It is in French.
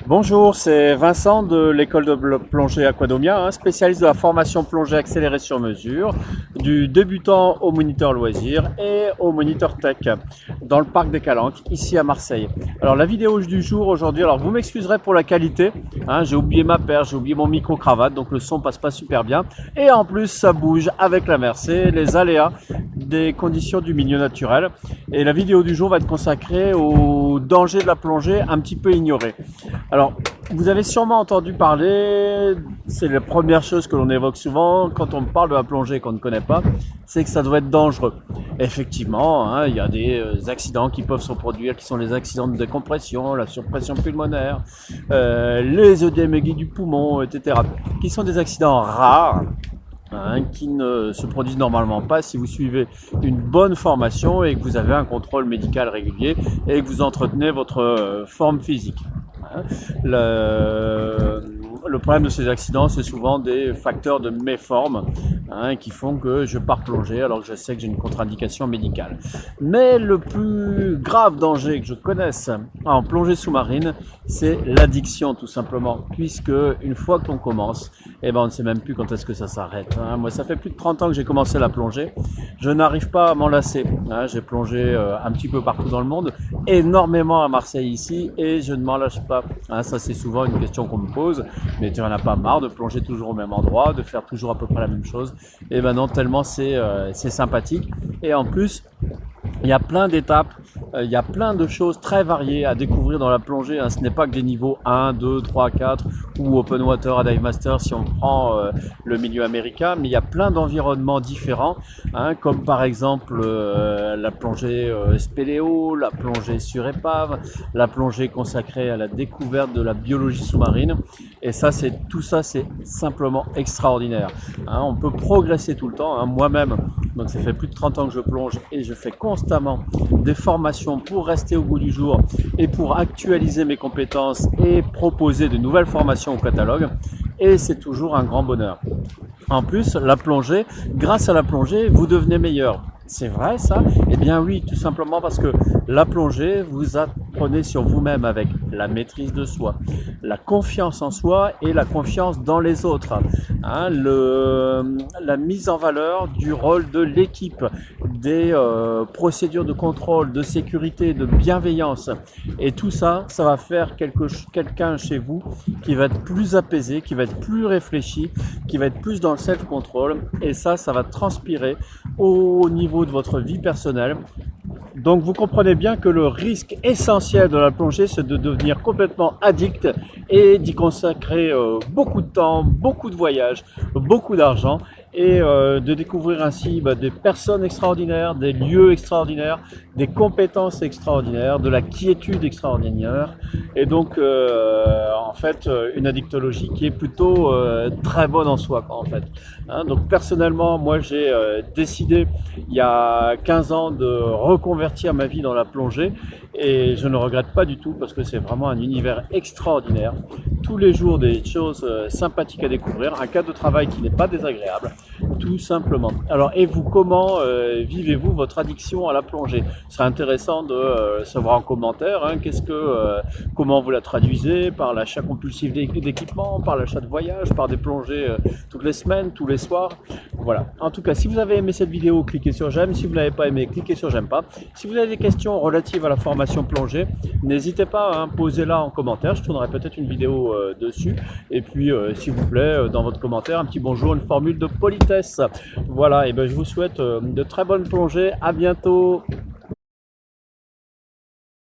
Bonjour, c'est Vincent de l'école de plongée Aquadomia, spécialiste de la formation plongée accélérée sur mesure, du débutant au moniteur loisir et au moniteur tech dans le parc des Calanques, ici à Marseille. Alors la vidéo du jour aujourd'hui, alors vous m'excuserez pour la qualité, j'ai oublié ma perche, j'ai oublié mon micro-cravate, donc le son passe pas super bien. Et en plus ça bouge avec la mer, c'est les aléas des conditions du milieu naturel. Et la vidéo du jour va être consacrée aux dangers de la plongée un petit peu ignorés. Alors, vous avez sûrement entendu parler, c'est la première chose que l'on évoque souvent quand on parle de la plongée qu'on ne connaît pas, c'est que ça doit être dangereux. Effectivement, il y a des accidents qui peuvent se produire, qui sont les accidents de décompression, la surpression pulmonaire, les œdèmes aiguës du poumon, etc., qui sont des accidents rares, qui ne se produisent normalement pas si vous suivez une bonne formation et que vous avez un contrôle médical régulier et que vous entretenez votre forme physique. Le problème de ces accidents, c'est souvent des facteurs de méforme qui font que je pars plonger alors que je sais que j'ai une contre-indication médicale. Mais le plus grave danger que je connaisse en plongée sous-marine, c'est l'addiction tout simplement, puisque une fois que l'on commence, on ne sait même plus quand est-ce que ça s'arrête. Moi, ça fait plus de 30 ans que j'ai commencé la plongée. Je n'arrive pas à m'en lasser. J'ai plongé un petit peu partout dans le monde, énormément à Marseille ici, et je ne m'en lâche pas. Ça, c'est souvent une question qu'on me pose. Mais tu n'en as pas marre de plonger toujours au même endroit, de faire toujours à peu près la même chose? Et ben non, tellement c'est sympathique. Et en plus, il y a plein d'étapes, il y a plein de choses très variées à découvrir dans la plongée. Ce n'est pas que des niveaux 1, 2, 3, 4 ou Open Water à Dive Master si on prend le milieu américain, mais il y a plein d'environnements différents, comme par exemple la plongée spéléo, la plongée sur épave, la plongée consacrée à la découverte de la biologie sous-marine. Et ça, tout ça, c'est simplement extraordinaire. On peut progresser tout le temps. Moi-même, donc ça fait plus de 30 ans que je plonge et je fais constamment des formations pour rester au goût du jour et pour actualiser mes compétences et proposer de nouvelles formations au catalogue. Et c'est toujours un grand bonheur. En plus, la plongée, grâce à la plongée, vous devenez meilleur. C'est vrai ça? Eh bien oui, tout simplement parce que la plongée, vous apprenez sur vous-même avec la maîtrise de soi, la confiance en soi et la confiance dans les autres. La mise en valeur du rôle de l'équipe, des procédures de contrôle, de sécurité, de bienveillance. Et tout ça, ça va faire quelqu'un chez vous qui va être plus apaisé, qui va être plus réfléchi, qui va être plus dans le self-control. Et ça va transpirer au niveau de votre vie personnelle. Donc vous comprenez bien que le risque essentiel de la plongée, c'est de devenir complètement addict et d'y consacrer beaucoup de temps, beaucoup de voyages, beaucoup d'argent et de découvrir ainsi des personnes extraordinaires, des lieux extraordinaires, des compétences extraordinaires, de la quiétude extraordinaire et donc en fait une addictologie qui est plutôt très bonne en soi en fait. Donc personnellement, moi j'ai décidé il y a 15 ans de reconvertir ma vie dans la plongée et je ne regrette pas du tout parce que c'est vraiment un univers extraordinaire. Tous les jours des choses sympathiques à découvrir, un cadre de travail qui n'est pas désagréable, tout simplement. Alors et vous, comment vivez-vous votre addiction à la plongée? Ce serait intéressant de savoir en commentaire comment vous la traduisez, par l'achat compulsif d'équipements, par l'achat de voyages, par des plongées toutes les semaines, tous les soirs. Voilà. En tout cas, si vous avez aimé cette vidéo, cliquez sur j'aime. Si vous ne l'avez pas aimé, cliquez sur j'aime pas. Si vous avez des questions relatives à la formation plongée, n'hésitez pas à posez-la en commentaire. Je tournerai peut-être une vidéo dessus. Et puis, s'il vous plaît, dans votre commentaire, un petit bonjour, une formule de politesse. Voilà. Et je vous souhaite de très bonnes plongées. À bientôt.